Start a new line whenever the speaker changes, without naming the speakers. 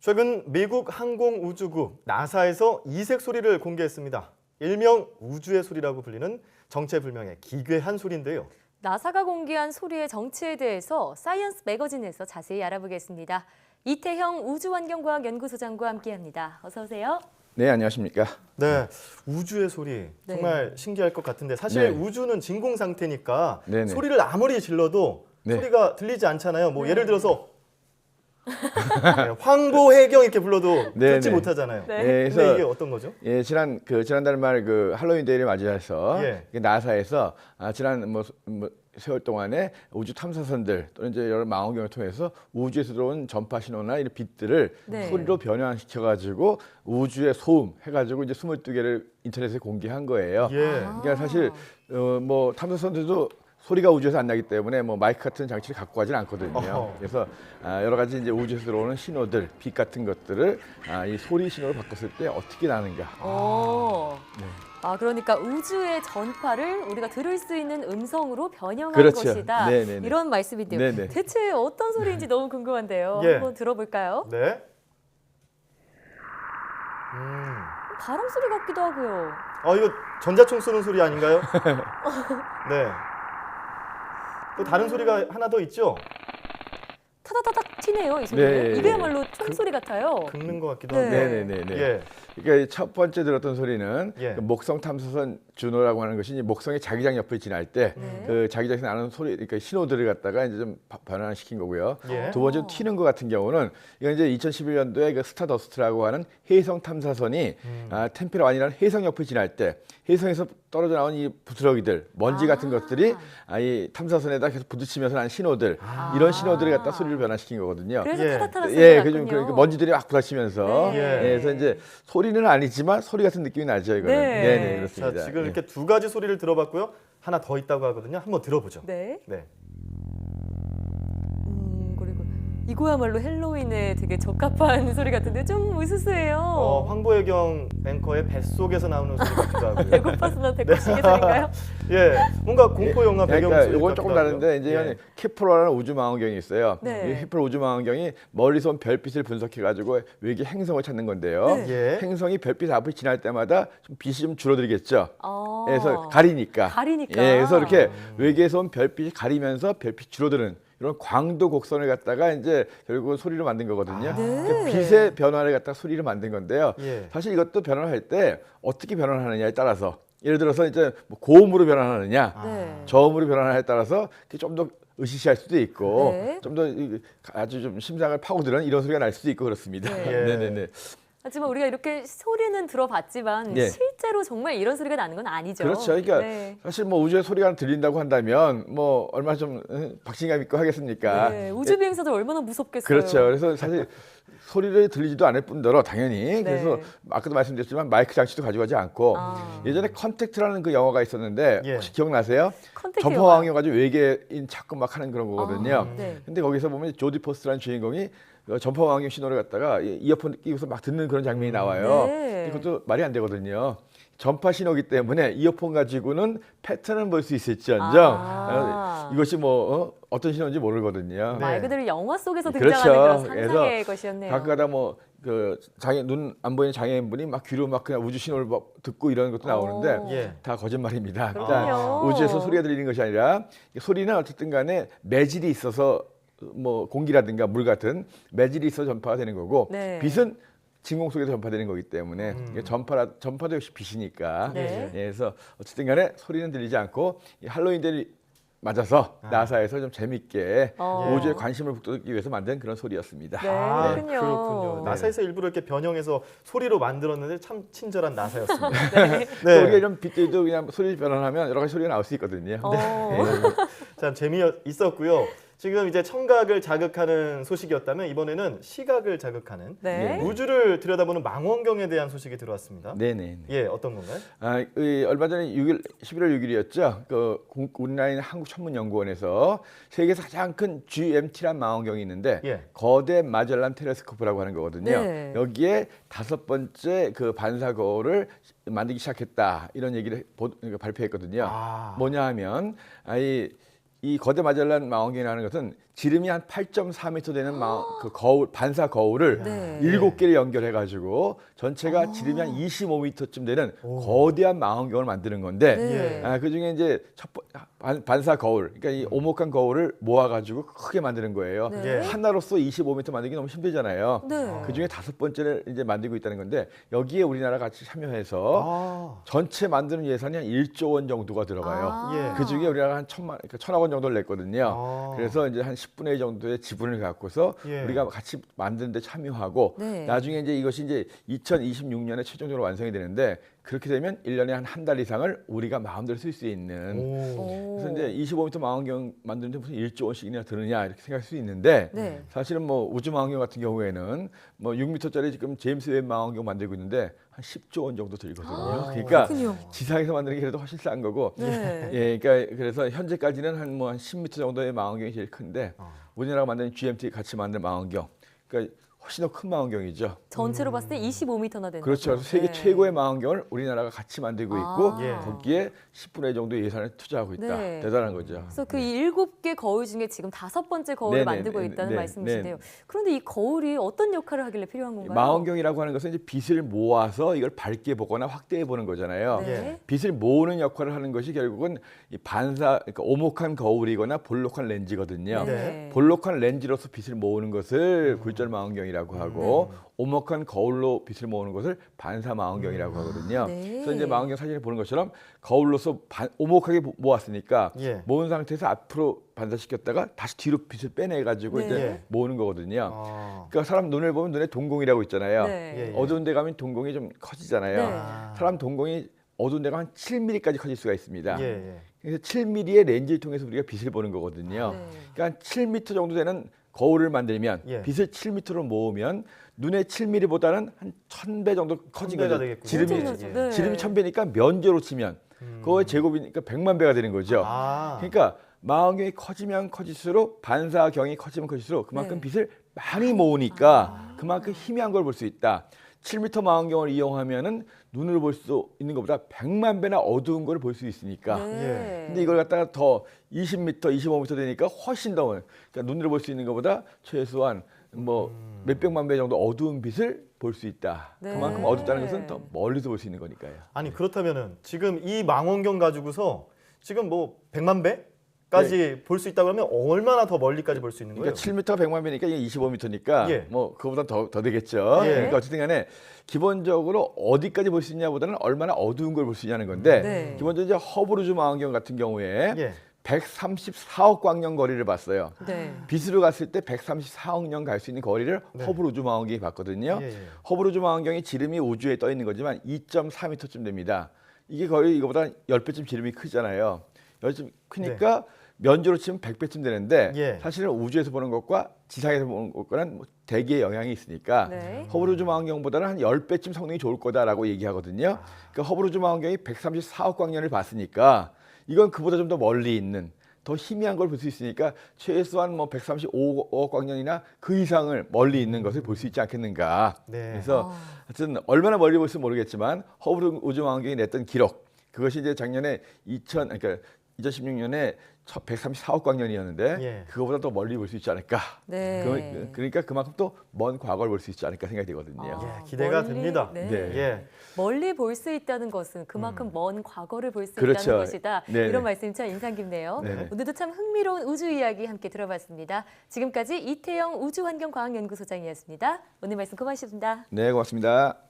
최근 미국 항공우주국 나사에서 이색 소리를 공개했습니다. 일명 우주의 소리라고 불리는 정체불명의 기괴한 소리인데요.
나사가 공개한 소리의 정체에 대해서 사이언스 매거진에서 자세히 알아보겠습니다. 이태형 우주환경과학연구소장과 함께합니다. 어서 오세요.
네, 안녕하십니까.
네, 우주의 소리 정말 신기할 것 같은데 사실 우주는 진공 상태니까 소리를 아무리 질러도 소리가 들리지 않잖아요. 뭐 예를 들어서 황보해경 이렇게 불러도 듣지 못하잖아요. 근데 이게 어떤 거죠?
예, 지난달 말 할로윈 데이를 맞이해서 나사에서 지난 세월 동안에 우주 탐사선들 또는 이제 여러 망원경을 통해서 우주에서 들어온 전파 신호나 이런 빛들을 소리로 변환시켜 가지고 우주의 소음 해가지고 이제 22개를 인터넷에 공개한 거예요. 그러니까 사실 탐사선들도 소리가 우주에서 안 나기 때문에 마이크 같은 장치를 갖고 가지는 않거든요. 그래서 여러 가지 이제 우주에서 들어오는 신호들, 빛 같은 것들을 이 소리 신호로 바꿨을 때 어떻게 나는가.
그러니까 우주의 전파를 우리가 들을 수 있는 음성으로 변형한 것이다. 이런 말씀인데요. 대체 어떤 소리인지 너무 궁금한데요. 한번 들어볼까요?
네.
바람 소리 같기도 하고요.
이거 전자총 쏘는 소리 아닌가요? 네. 또 다른 소리가 하나 더 있죠?
타다다닥 튀네요, 이 소리는. 이게야말로 총소리 같아요.
긁는 것 같기도 하고.
그러니까 첫 번째 들었던 소리는 목성 탐사선 주노라고 하는 것이 목성의 자기장 옆을 지날 때 그 자기장에서 나는 소리, 그러니까 신호들을 갖다가 이제 좀 변환시킨 거고요. 두 번째는 튀는 것 같은 경우는 이건 이제 2011년도에 그 스타더스트라고 하는 해성 탐사선이 템페라완이라는 해성 옆을 지날 때 해성에서 떨어져 나온 이 부스러기들, 먼지 같은 것들이 이 탐사선에다 계속 부딪히면서 나는 신호들, 이런 신호들을 갖다 소리를 변화시킨 거거든요.
그래서 타다타다 소리가 났군요.
그러니까 먼지들이 막 부딪히면서 그래서 이제 소리는 아니지만 소리 같은 느낌이 나죠, 이거는. 그렇습니다.
자, 지금 이렇게 두 가지 소리를 들어봤고요. 하나 더 있다고 하거든요. 한번 들어보죠.
그리고 이거야말로 헬로윈에 되게 적합한 소리 같은데 좀 으스스해요.
황보혜경 앵커의 뱃속에서 나오는 소리 같기도 하고요.
배고파서 배꼽시계 소리인가요?
뭔가 공포 영화 배경 소리 같기도
이건 조금 다른데 이제 케플러라는 우주 망원경이 있어요. 이 케플러 우주 망원경이 멀리서 온 별빛을 분석해 가지고 외계 행성을 찾는 건데요. 행성이 별빛 앞을 지날 때마다 빛이 좀 줄어들겠죠. 그래서 가리니까. 그래서 이렇게 외계에서 온 별빛이 가리면서 별빛 줄어드는 이런 광도 곡선을 갖다가 이제 결국은 소리로 만든 거거든요. 그 빛의 변화를 갖다가 소리로 만든 건데요. 사실 이것도 변화할 때 어떻게 변화하느냐에 따라서 예를 들어서 이제 고음으로 변화하느냐, 저음으로 변화하느냐에 따라서 좀 더 으시시할 수도 있고 좀 더 아주 좀 심장을 파고드는 이런 소리가 날 수도 있고 그렇습니다.
하지만 우리가 이렇게 소리는 들어봤지만 실제로 정말 이런 소리가 나는 건 아니죠.
그렇죠. 그러니까 사실 우주의 소리가 들린다고 한다면 얼마나 좀 박진감 있고 하겠습니까?
우주 비행사도 얼마나 무섭겠어요.
그렇죠. 그래서 사실 소리를 들리지도 않을 뿐더러 당연히 그래서 아까도 말씀드렸지만 마이크 장치도 가져가지 않고 예전에 컨택트라는 그 영화가 있었는데 혹시 기억나세요? 전파왕이어 가지고 외계인 찾고 막 하는 그런 거거든요. 근데 거기서 보면 조디 포스트라는 주인공이 전파왕경 신호를 갖다가 이어폰 끼고서 막 듣는 그런 장면이 나와요. 이것도 말이 안 되거든요. 전파 신호기 때문에 이어폰 가지고는 패턴은 볼 수 있을지언정 이것이 어떤 신호인지 모르거든요.
말 그대로 영화 속에서 등장하는 그런 상상의 것이었네요.
가끔가다 눈 안 보이는 장애인분이 막 귀로 막 그냥 우주 신호를 듣고 이런 것도 나오는데 다 거짓말입니다. 우주에서 소리가 들리는 것이 아니라 소리는 어쨌든 간에 매질이 있어서 공기라든가 물 같은 매질이 있어 전파가 되는 거고 빛은 진공 속에서 전파되는 거기 때문에 전파도 역시 빛이니까 그래서 어쨌든 간에 소리는 들리지 않고 할로윈데이를 맞아서 나사에서 좀 재밌게 우주에 관심을 북돋기 위해서 만든 그런 소리였습니다.
그렇군요. 나사에서 일부러 이렇게 변형해서 소리로 만들었는데 참 친절한 나사였습니다.
우리가 이런 빛들도 그냥 소리 변환하면 여러 가지 소리가 나올 수 있거든요.
참 재미있었고요. 지금 이제 청각을 자극하는 소식이었다면 이번에는 시각을 자극하는 우주를 들여다보는 망원경에 대한 소식이 들어왔습니다. 어떤 건가요?
얼마 전에 11월 6일이었죠. 우리나라 한국천문연구원에서 세계에서 가장 큰 GMT란 망원경이 있는데 거대 마젤란 텔레스코프라고 하는 거거든요. 여기에 5번째 그 반사거울을 만들기 시작했다 이런 얘기를 발표했거든요. 뭐냐 하면 이 거대 마젤란 망원경이라는 것은 지름이 한 8.4m 되는 그 거울, 반사 거울을
네.
7개를 연결해가지고 전체가 지름이 한 25m쯤 되는 거대한 망원경을 만드는 건데
네.
그중에 이제 반사 거울, 그러니까 이 오목한 거울을 모아가지고 크게 만드는 거예요.
네.
하나로서 25m 만들기 너무 힘들잖아요.
네.
그중에 5번째를 이제 만들고 있다는 건데 여기에 우리나라가 같이 참여해서 전체 만드는 예산이 한 1조 원 정도가 들어가요. 그중에 우리나라가 한 1,000억 원 정도를 냈거든요. 그래서 이제 한 10분의 1 정도의 지분을 갖고서 우리가 같이 만드는 데 참여하고 나중에 이제 이것이 이제 2026년에 최종적으로 완성이 되는데 그렇게 되면 1년에 한 달 이상을 우리가 마음대로 쓸 수 있는 그래서 이제 25m 망원경 만드는데 무슨 1조 원씩이나 드느냐 이렇게 생각할 수 있는데 사실은 뭐 우주 망원경 같은 경우에는 뭐 6m짜리 지금 제임스 웹 망원경 만들고 있는데 한 10조 원 정도 들거든요. 그러니까
그렇군요.
지상에서 만드는 게 그래도 훨씬 싼 거고 그러니까 그래서 현재까지는 한 10m 정도의 망원경이 제일 큰데 우리나라가 만든 GMT 같이 만든 망원경 그러니까 훨씬 더 큰 망원경이죠.
전체로 봤을 때 25m나 되는
그렇죠. 그래서 세계 최고의 망원경을 우리나라가 같이 만들고 있고 거기에 10분의 1 정도의 예산을 투자하고 있다. 대단한 거죠.
그래서 그 7개 거울 중에 지금 5번째 거울을 만들고 있다는 말씀이신데요. 그런데 이 거울이 어떤 역할을 하길래 필요한 건가요?
망원경이라고 하는 것은 이제 빛을 모아서 이걸 밝게 보거나 확대해 보는 거잖아요. 빛을 모으는 역할을 하는 것이 결국은 이 반사, 그러니까 오목한 거울이거나 볼록한 렌즈거든요. 볼록한 렌즈로서 빛을 모으는 것을 굴절 망원경이라고 하고 오목한 거울로 빛을 모으는 것을 반사 망원경이라고 하거든요. 그래서 이제 망원경 사진을 보는 것처럼 거울로서 오목하게 모았으니까 모은 상태에서 앞으로 반사시켰다가 다시 뒤로 빛을 빼내가지고 이제 모으는 거거든요. 그러니까 사람 눈을 보면 눈에 동공이라고 있잖아요. 어두운 데 가면 동공이 좀 커지잖아요. 사람 동공이 어두운 데 가면 7mm까지 커질 수가 있습니다. 그래서 7mm의 렌즈를 통해서 우리가 빛을 보는 거거든요. 그러니까 7m 정도 되는 거울을 만들면 빛을 7m로 모으면 눈의 7mm보다는 한 1000배 정도 커진 거죠. 지름이 1000배니까 면적으로 치면 그거의 제곱이니까 100만 배가 되는 거죠. 그러니까 망원경이 커지면 커질수록 반사경이 커지면 커질수록 그만큼 빛을 많이 모으니까 그만큼 희미한 걸 볼 수 있다. 7m 망원경을 이용하면은 눈으로 볼 수 있는 것보다 100만 배나 어두운 걸 볼 수 있으니까. 근데 이걸 갖다가 더 20m, 25m 되니까 훨씬 더 그러니까 눈으로 볼 수 있는 것보다 최소한 뭐 몇백만 배 정도 어두운 빛을 볼 수 있다. 그만큼 어둡다는 것은 더 멀리서 볼 수 있는 거니까요.
아니 그렇다면은 지금 이 망원경 가지고서 지금 뭐 100만 배? 까지 볼 수 있다고 하면 얼마나 더 멀리까지 볼 수 있는 거예요?
그러니까 7m가 100만 배니까 이게 25m니까 뭐 그거보다 더 되겠죠. 그러니까 어쨌든 간에 기본적으로 어디까지 볼 수 있냐보다는 얼마나 어두운 걸 볼 수 있냐는 건데 기본적으로 이제 허블 우주 망원경 같은 경우에 134억 광년 거리를 봤어요. 빛으로 갔을 때 134억 년 갈 수 있는 거리를 허블 우주 망원경이 봤거든요. 허블 우주 망원경이 지름이 우주에 떠 있는 거지만 2.4m쯤 됩니다. 이게 거의 이거보다 10배쯤 지름이 크잖아요. 10배 크니까 면적으로 치면 100배쯤 되는데 사실은 우주에서 보는 것과 지상에서 보는 것과는 뭐 대기의 영향이 있으니까 허블 우주 망원경보다는 한 10배쯤 성능이 좋을 거다라고 얘기하거든요. 그러니까 허블 우주 망원경이 134억 광년을 봤으니까 이건 그보다 좀 더 멀리 있는 더 희미한 걸 볼 수 있으니까 최소한 뭐 135억 광년이나 그 이상을 멀리 있는 것을 볼 수 있지 않겠는가. 그래서 하여튼 얼마나 멀리 볼지 모르겠지만 허블 우주 망원경이 냈던 기록 그것이 이제 작년에 2016년에 134억 광년이었는데 그거보다 더 멀리 볼 수 있지 않을까. 그러니까 그만큼 또 먼 과거를 볼 수 있지 않을까 생각이 되거든요.
기대가 됩니다.
멀리 볼 수 있다는 것은 그만큼 먼 과거를 볼 수 있다는 것이다. 이런 말씀이 참 인상 깊네요. 오늘도 참 흥미로운 우주 이야기 함께 들어봤습니다. 지금까지 이태영 우주환경과학연구소장이었습니다. 오늘 말씀 고맙습니다.
네, 고맙습니다.